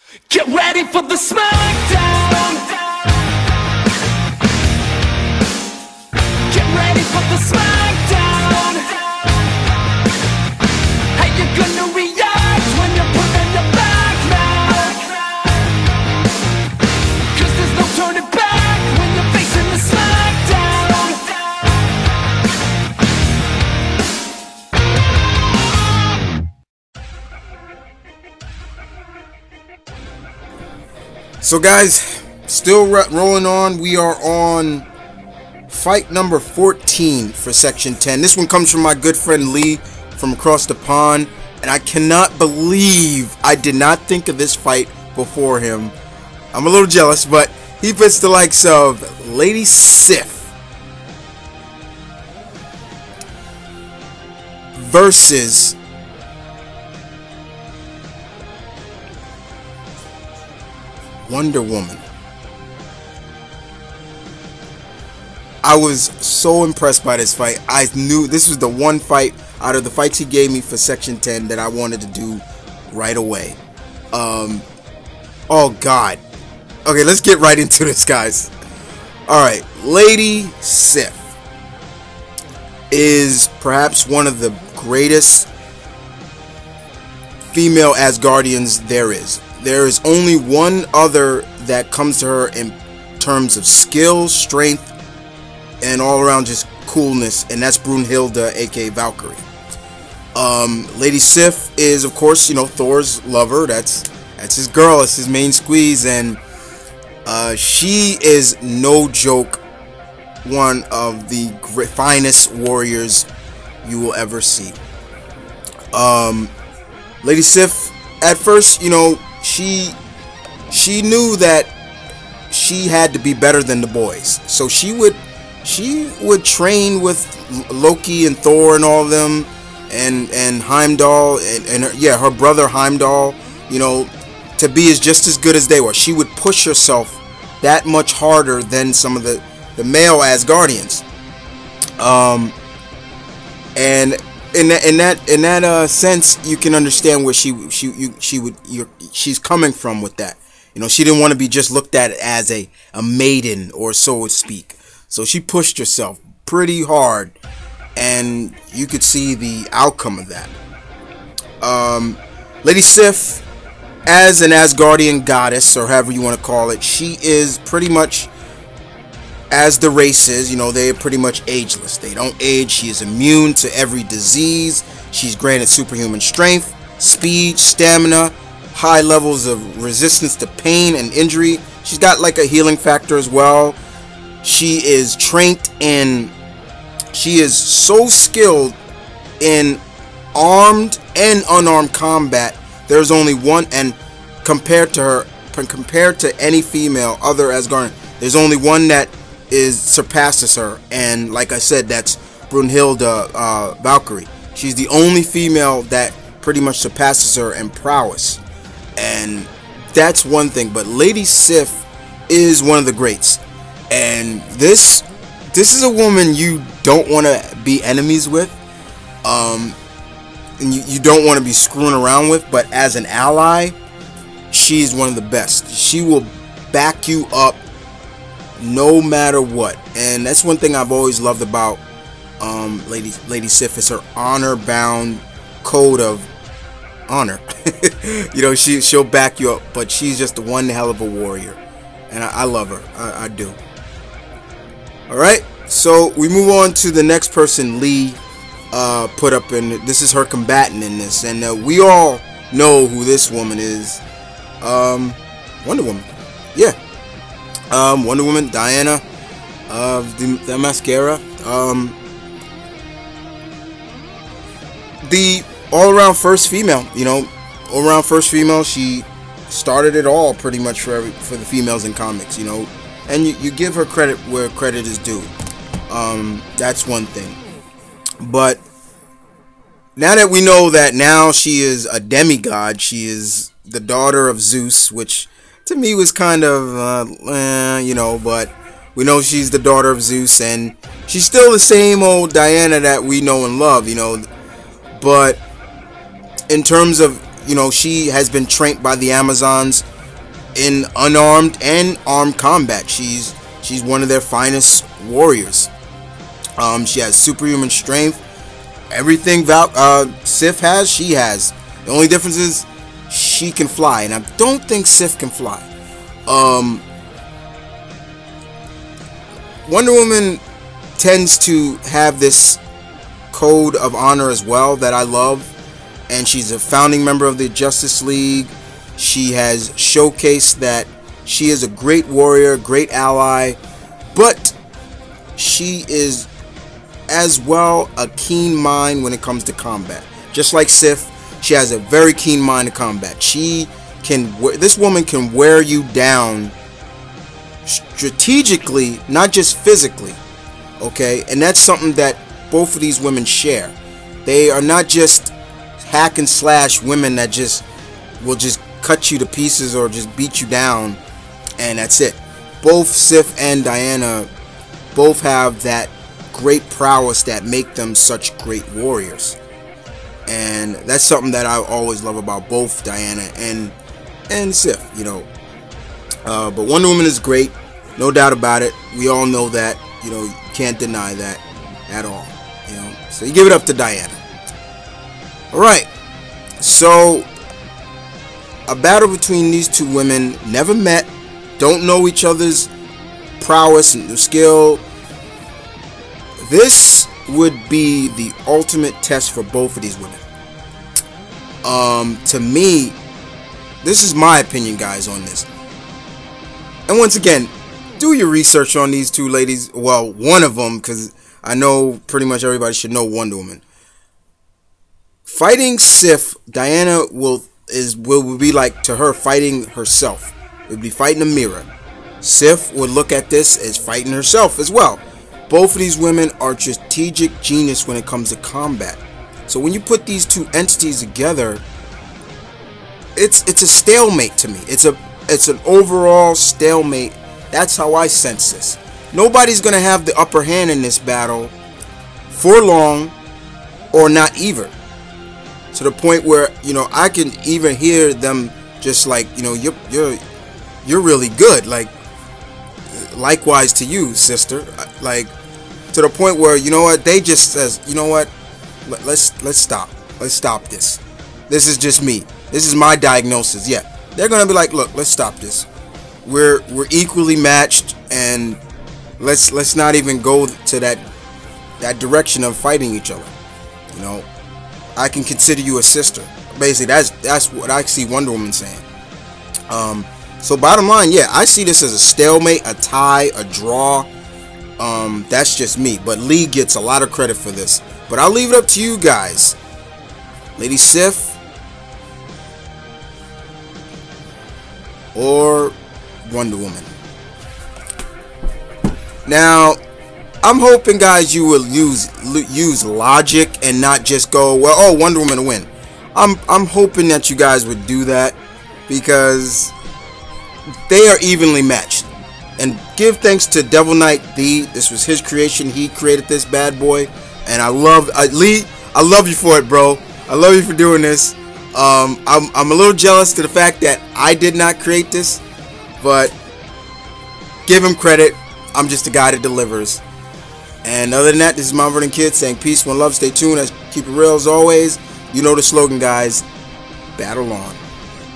Get ready for the smackdown. Get ready for the smackdown. How you gonna react when you're put in the back now? 'Cause there's no turning back when you're facing the smackdown. So guys, still rolling on. We are on fight number 14 for section 10. This one comes from my good friend Lee from across the pond, and I cannot believe I did not think of this fight before him. I'm a little jealous, but he puts the likes of Lady Sif versus Wonder Woman. I was so impressed by this fight. I knew this was the one fight out of the fights he gave me for section 10 that I wanted to do right away. Oh God. Okay, let's get right into this, guys. Alright, Lady Sif is perhaps one of the greatest female Asgardians there is. There is only one other that comes to her in terms of skill, strength, and all around just coolness, and that's Brunhilde, aka Valkyrie. Lady Sif is, of course, you know, Thor's lover. That's his girl. It's his main squeeze, and she is no joke. One of the finest warriors you will ever see. Lady Sif, at first, you know, she knew that she had to be better than the boys, so she would train with Loki and Thor and all of them, and Heimdall and her brother Heimdall, you know, to be just as good as they were. She would push herself that much harder than some of the male Asgardians, and in that sense, you can understand where she's coming from with that. You know, she didn't want to be just looked at as a maiden, or so to speak. So she pushed herself pretty hard, and you could see the outcome of that. Lady Sif, as an Asgardian goddess, or however you want to call it, she is pretty much, as the race is, you know, they are pretty much ageless. They don't age. She is immune to every disease. She's granted superhuman strength, speed, stamina, high levels of resistance to pain and injury. She's got like a healing factor as well. She is trained in, she is so skilled in armed and unarmed combat. There's only one, and compared to any female other Asgardian, there's only one that surpasses her, and like I said, that's Brunhilde, Valkyrie. She's the only female that pretty much surpasses her in prowess, and that's one thing. But Lady Sif is one of the greats, and this is a woman you don't want to be enemies with, and you don't want to be screwing around with, but as an ally, she's one of the best. She will back you up no matter what, and that's one thing I've always loved about Lady Sif, is her honor-bound code of honor. You know, she'll back you up, but she's just one hell of a warrior, and I love her. I do. All right, so we move on to the next person Lee put up, and this is her combatant in this, and we all know who this woman is. Wonder Woman. Yeah. Wonder Woman, Diana of the Mascara. The all-around first female, you know, all-around first female. She started it all pretty much for the females in comics, you know, and you give her credit where credit is due. That's one thing. But now that we know that now she is a demigod, she is the daughter of Zeus, which to me was kind of, you know, but we know she's the daughter of Zeus, and she's still the same old Diana that we know and love, you know, but in terms of, you know, she has been trained by the Amazons in unarmed and armed combat. She's one of their finest warriors. She has superhuman strength. Everything Sif has, she has. The only difference is she can fly, and I don't think Sif can fly. Wonder Woman tends to have this code of honor as well that I love, and she's a founding member of the Justice League. She has showcased that she is a great warrior, great ally, but she is as well a keen mind when it comes to combat. Just like Sif, she has a very keen mind to combat. This woman can wear you down strategically, not just physically. Okay, and that's something that both of these women share. They are not just hack and slash women that will just cut you to pieces or just beat you down and that's it. Both Sif and Diana both have that great prowess that make them such great warriors, and that's something that I always love about both Diana and Sif, you know. But Wonder Woman is great, no doubt about it. We all know that, you know, you can't deny that at all, you know. So you give it up to Diana. All right, so a battle between these two women, never met, don't know each other's prowess and skill. This would be the ultimate test for both of these women. To me, this is my opinion, guys, on this. And once again, do your research on these two ladies. Well, one of them, because I know pretty much everybody should know Wonder Woman. Fighting Sif, Diana will be like, to her, fighting herself. It would be fighting a mirror. Sif would look at this as fighting herself as well. Both of these women are strategic genius when it comes to combat. So when you put these two entities together, it's a stalemate to me. It's an overall stalemate. That's how I sense this. Nobody's gonna have the upper hand in this battle for long, or not even. To the point where, you know, I can even hear them just like, you know, you're really good. Like, likewise to you, sister. Like, to the point where, you know what, they just says, you know what, let's stop. Let's stop this. This is just me. This is my diagnosis. Yeah, they're gonna be like, look, let's stop this. We're equally matched, and let's not even go to that direction of fighting each other. You know, I can consider you a sister. Basically, that's what I see Wonder Woman saying. So bottom line, yeah, I see this as a stalemate, a tie, a draw. That's just me, but Lee gets a lot of credit for this. But I'll leave it up to you guys. Lady Sif or Wonder Woman. Now, I'm hoping, guys, you will use logic and not just go, well, oh, Wonder Woman will win. I'm hoping that you guys would do that, because they are evenly matched. And give thanks to DevilnightThe. This was his creation. He created this bad boy, and Lee, I love you for it, bro. I love you for doing this. I'm a little jealous to the fact that I did not create this, but give him credit. I'm just a guy that delivers. And other than that, this is Mount Vernon Kid saying peace, one love, stay tuned, keep it real as always. You know the slogan, guys. Battle on.